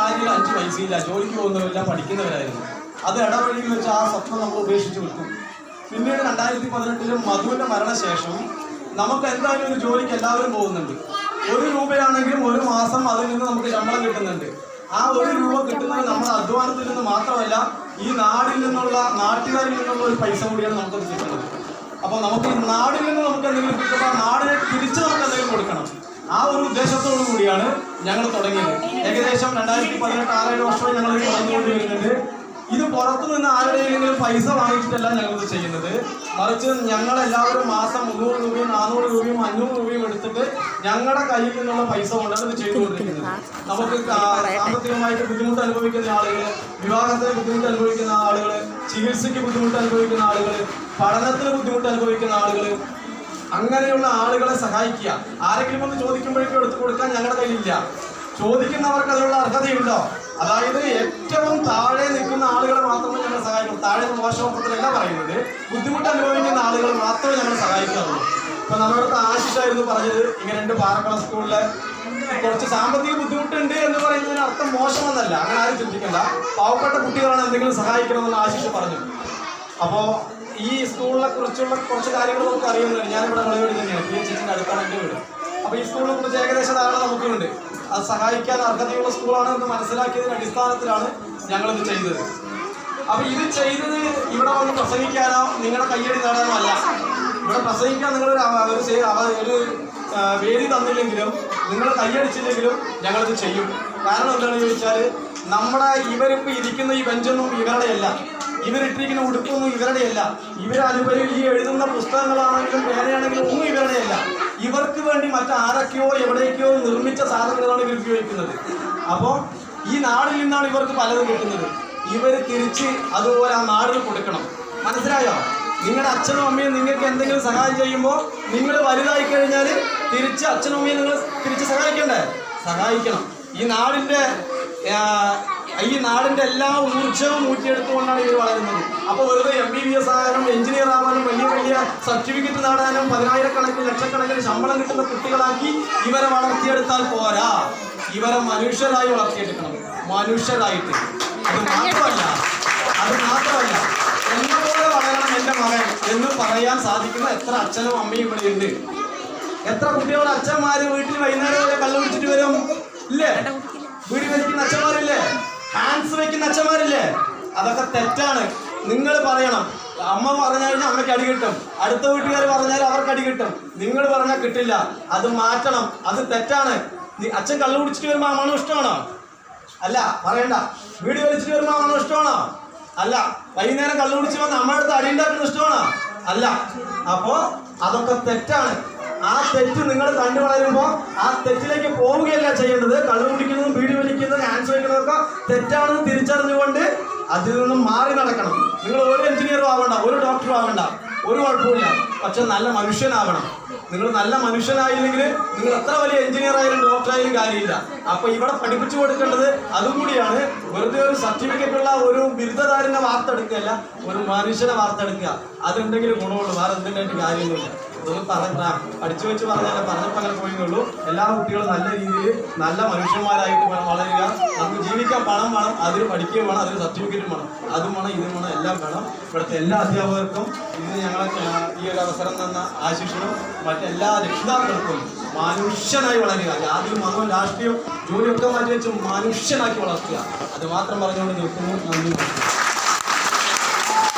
ആദ്യം 5 പൈസയില്ല, ജോലിക്ക് പോകുന്നവരില്ല, പഠിക്കുന്നവരായിരുന്നു. അത് ഇടവഴിയിൽ വെച്ച് ആ സ്വപ്നം നമ്മൾ ഉപേക്ഷിച്ച് വിട്ടു. പിന്നീട് 2018 മധുവിന്റെ മരണശേഷം നമുക്ക് എന്തായാലും ഒരു ജോലിക്ക് എല്ലാവരും പോകുന്നുണ്ട്. 1 രൂപയാണെങ്കിലും ഒരു മാസം അതിൽ നിന്ന് നമുക്ക് ശമ്പളം കിട്ടുന്നുണ്ട്. ആ 1 രൂപ കിട്ടുന്നത് നമ്മുടെ അധ്വാനത്തിൽ നിന്ന് മാത്രമല്ല, ഈ നാട്ടിൽ നാട്ടുകാരിൽ നിന്നുള്ള ഒരു പൈസ കൂടിയാണ് നമുക്കത് കിട്ടുന്നത്. അപ്പോൾ നമുക്ക് ഈ നാടിൽ നിന്ന് നമുക്ക് എന്തെങ്കിലും കിട്ടുമ്പോൾ നാടിനെ തിരിച്ച് നമുക്ക് എന്തെങ്കിലും കൊടുക്കണം. ആ ഒരു ഉദ്ദേശത്തോടു കൂടിയാണ് ഞങ്ങൾ തുടങ്ങിയത്. ഏകദേശം 2018 6-7 വർഷമായി ഞങ്ങൾ തുടർന്നുകൊണ്ട് വരുന്നുണ്ട്. ഇത് പുറത്തു നിന്ന് ആരുടെയെങ്കിലും പൈസ വാങ്ങിച്ചിട്ടല്ല ഞങ്ങളിത് ചെയ്യുന്നത്. മറിച്ച് ഞങ്ങളെല്ലാവരും മാസം 300 രൂപയും 400 രൂപയും 500 രൂപയും എടുത്തിട്ട് ഞങ്ങളുടെ കയ്യിൽ നിന്നുള്ള പൈസ കൊണ്ടാണ് ഇത് ചെയ്തുകൊണ്ടിരിക്കുന്നത്. നമുക്ക് സാമ്പത്തികമായിട്ട് ബുദ്ധിമുട്ട് അനുഭവിക്കുന്ന ആളുകൾ, വിവാഹത്തിന് ബുദ്ധിമുട്ട് അനുഭവിക്കുന്ന ആളുകൾ, ചികിത്സയ്ക്ക് ബുദ്ധിമുട്ട് അനുഭവിക്കുന്ന ആളുകൾ, പഠനത്തിന് ബുദ്ധിമുട്ട് അനുഭവിക്കുന്ന ആളുകൾ, അങ്ങനെയുള്ള ആളുകളെ സഹായിക്കുക. ആരെങ്കിലും ഒന്ന് ചോദിക്കുമ്പോഴേക്കും എടുത്തു കൊടുക്കാൻ ഞങ്ങളുടെ കയ്യിലില്ല. ചോദിക്കുന്നവർക്ക് അതിനുള്ള അർഹതയുണ്ടോ? അതായത് ഏറ്റവും താഴെ നിൽക്കുന്ന ആളുകളെ മാത്രമേ ഞങ്ങൾ സഹായിക്കൂ. താഴെ മോശമൊക്കത്തിലല്ല പറയുന്നത്, ബുദ്ധിമുട്ട് അനുഭവിക്കുന്ന ആളുകൾ മാത്രമേ ഞങ്ങൾ സഹായിക്കാറുള്ളൂ. ഇപ്പൊ നമ്മുടെ ആശിഷായിരുന്നു പറഞ്ഞത്, ഇങ്ങനെ 2 പാറക്കുളം സ്കൂളിലെ കുറച്ച് സാമ്പത്തിക ബുദ്ധിമുട്ടുണ്ട് എന്ന് പറയുന്നതിന് അർത്ഥം മോശമെന്നല്ല, അങ്ങനെ ആരും ചിന്തിക്കണ്ട. പാവപ്പെട്ട കുട്ടികളാണ് എന്തെങ്കിലും സഹായിക്കണമെന്ന് ആശിഷ് പറഞ്ഞു. അപ്പോൾ ഈ സ്കൂളിനെ കുറിച്ചുള്ള കുറച്ച് കാര്യങ്ങൾ നമുക്ക് അറിയുന്നുണ്ട്. ഞാനിവിടെ കളിയോട് തന്നെയാണ്, PHന്റെ അടുത്താണ് എൻ്റെ വീട്. അപ്പോൾ ഈ സ്കൂളിനെ കുറിച്ച് ഏകദേശം ധാരണ നമുക്കുണ്ട്. അത് സഹായിക്കാൻ അർഹതയുള്ള സ്കൂളാണ് എന്ന് മനസ്സിലാക്കിയതിന്റെ അടിസ്ഥാനത്തിലാണ് ഞങ്ങളിത് ചെയ്തത്. അപ്പോൾ ഇത് ചെയ്തത് ഇവിടെ വന്ന് പ്രസംഗിക്കാനോ നിങ്ങളുടെ കയ്യടി നേടാനോ അല്ല. ഇവിടെ പ്രസംഗിക്കാൻ നിങ്ങളൊരു വേദി തന്നില്ലെങ്കിലും നിങ്ങൾ കയ്യടിച്ചില്ലെങ്കിലും ഞങ്ങളിത് ചെയ്യും. കാരണം എന്താണെന്ന് ചോദിച്ചാൽ, ഇവരിപ്പോൾ ഇരിക്കുന്ന ഈ ബെഞ്ചൊന്നും ഇവരുടെയല്ല, ഇവരിട്ടിരിക്കുന്ന ഉടുപ്പൊന്നും ഇവരുടെയല്ല, ഈ എഴുതുന്ന പുസ്തകങ്ങളാണെങ്കിലും പേനയാണെങ്കിലും ഒന്നും ഇവരുടെയല്ല. ഇവർക്ക് വേണ്ടി മറ്റാരൊക്കെയോ എവിടേക്കോ നിർമ്മിച്ച സാധനങ്ങളാണ് ഇവർ ഉപയോഗിക്കുന്നത്. അപ്പോൾ ഈ നാടിൽ നിന്നാണ് ഇവർക്ക് പലതും കിട്ടുന്നത്. ഇവർ തിരിച്ച് അതുപോലെ ആ നാടിന് കൊടുക്കണം. മനസ്സിലായോ? നിങ്ങളുടെ അച്ഛനും അമ്മയും നിങ്ങൾക്ക് എന്തെങ്കിലും സഹായം ചെയ്യുമ്പോൾ നിങ്ങൾ വലുതായി കഴിഞ്ഞാൽ തിരിച്ച് അച്ഛനും അമ്മയും നിങ്ങൾ തിരിച്ച് സഹായിക്കണ്ടേ? സഹായിക്കണം. ഈ നാടിൻ്റെ എല്ലാ ഊർജ്ജവും ഊറ്റിയെടുത്തുകൊണ്ടാണ് ഇവർ വളരുന്നത്. അപ്പോൾ വെറുതെ MBBS ആകാനും എഞ്ചിനീയർ ആവാനും വലിയ സർട്ടിഫിക്കറ്റ് നേടാനും 10,000-കണക്കിന് ലക്ഷക്കണക്കിന് ശമ്പളം കിട്ടുന്ന കുട്ടികളാക്കി ഇവരെ വളർത്തിയെടുത്താൽ പോരാ. ഇവരെ മനുഷ്യരായി വളർത്തിയെടുക്കണം. മനുഷ്യരായിട്ട്. അത് മാത്രമല്ല എന്നെപ്പോലെ വളരണം എൻ്റെ മകൻ എന്ന് പറയാൻ സാധിക്കുന്ന എത്ര അച്ഛനും അമ്മയും ഇവിടെ ഉണ്ട്. എത്ര കുട്ടികളുടെ അച്ഛന്മാര് വീട്ടിൽ വൈകുന്നേരം വരെ കള്ളു കുടിച്ചിട്ട് വരും ഇല്ലേ? വീട് വലിക്കുന്ന അച്ഛന്മാരില്ലേ? ഹാൻഡ്സ് വെക്കുന്ന അച്ഛന്മാരില്ലേ? അതൊക്കെ തെറ്റാണ്. നിങ്ങൾ പറയണം. അമ്മ പറഞ്ഞു കഴിഞ്ഞാൽ അമ്മയ്ക്ക് അടി കിട്ടും, അടുത്ത വീട്ടുകാർ പറഞ്ഞാൽ അവർക്ക് അടി കിട്ടും. നിങ്ങൾ പറഞ്ഞാൽ കിട്ടില്ല. അത് മാറ്റണം. അത് തെറ്റാണ്. അച്ഛൻ കള്ളു കുടിച്ചിട്ട് വരുമ്പോൾ അമ്മണോ ഇഷ്ടമാണോ? അല്ല, പറയണ്ട. വീട് വലിച്ചിട്ട് വരുമ്പോൾ അമ്മണോ ഇഷ്ടമാണോ? അല്ല. വൈകുന്നേരം കള്ളു കുടിച്ച് വന്ന് അമ്മ അടുത്ത് അടി ഉണ്ടാക്കുന്ന ഇഷ്ടമാണോ? അല്ല. അപ്പോൾ അതൊക്കെ തെറ്റാണ്. ആ തെറ്റ് നിങ്ങൾ കണ്ടു വളരുമ്പോൾ ആ തെറ്റിലേക്ക് പോവുകയല്ല ചെയ്യേണ്ടത്. കള്ളു കുടിക്കുന്നതും വീട് വലിക്കുന്നതും ഹാൻഡ്സ് വയ്ക്കുന്നതൊക്കെ തെറ്റാണെന്ന് തിരിച്ചറിഞ്ഞുകൊണ്ട് അതിൽ നിന്നും മാറി നടക്കണം. നിങ്ങൾ ഒരു എഞ്ചിനീയറും ആവണ്ട, ഒരു ഡോക്ടറും ആവണ്ട, ഒരു കുഴപ്പമില്ല. പക്ഷെ നല്ല മനുഷ്യനാവണം. നിങ്ങൾ നല്ല മനുഷ്യനായില്ലെങ്കിൽ നിങ്ങൾ എത്ര വലിയ എഞ്ചിനീയർ ആയാലും ഡോക്ടറായാലും കാര്യമില്ല. അപ്പോൾ ഇവിടെ പഠിപ്പിച്ചു കൊടുക്കേണ്ടത് അതും കൂടിയാണ്. വെറുതെ ഒരു സർട്ടിഫിക്കറ്റുള്ള ഒരു ബിരുദധാരനെ വാർത്തെടുക്കുകയല്ല, ഒരു മനുഷ്യനെ വാർത്തെടുക്കുക. അതുണ്ടെങ്കിൽ ഗുണമുള്ളൂ, വേറെ എന്തിനായിട്ട് കാര്യമൊന്നുമില്ല. ഇതൊന്നും പഠിച്ചു വെച്ച് പറഞ്ഞപ്പോൾ അങ്ങനെ പോയെന്നുള്ളൂ. എല്ലാ കുട്ടികളും നല്ല രീതിയിൽ നല്ല മനുഷ്യന്മാരായിട്ട് വളരുക. നമുക്ക് ജീവിക്കാൻ പണം വേണം, അതിന് പഠിക്കുകയും വേണം, അതിന് സർട്ടിഫിക്കറ്റും വേണം, അതും വേണം, ഇതും വേണം, എല്ലാം വേണം. ഇവിടുത്തെ എല്ലാ അധ്യാപകർക്കും ഇന്ന് ഞങ്ങളെ ഈ ഒരു അവസരം തന്ന ആശിഷിനും മറ്റെല്ലാ രക്ഷിതാക്കൾക്കും മനുഷ്യനായി വളരുക. ജാതിയും മതവും രാഷ്ട്രീയവും ജോലിയൊക്കെ മാറ്റി വെച്ച് മനുഷ്യനാക്കി വളർത്തുക. അത് മാത്രം പറഞ്ഞുകൊണ്ട് നിൽക്കുന്നു. നന്ദി.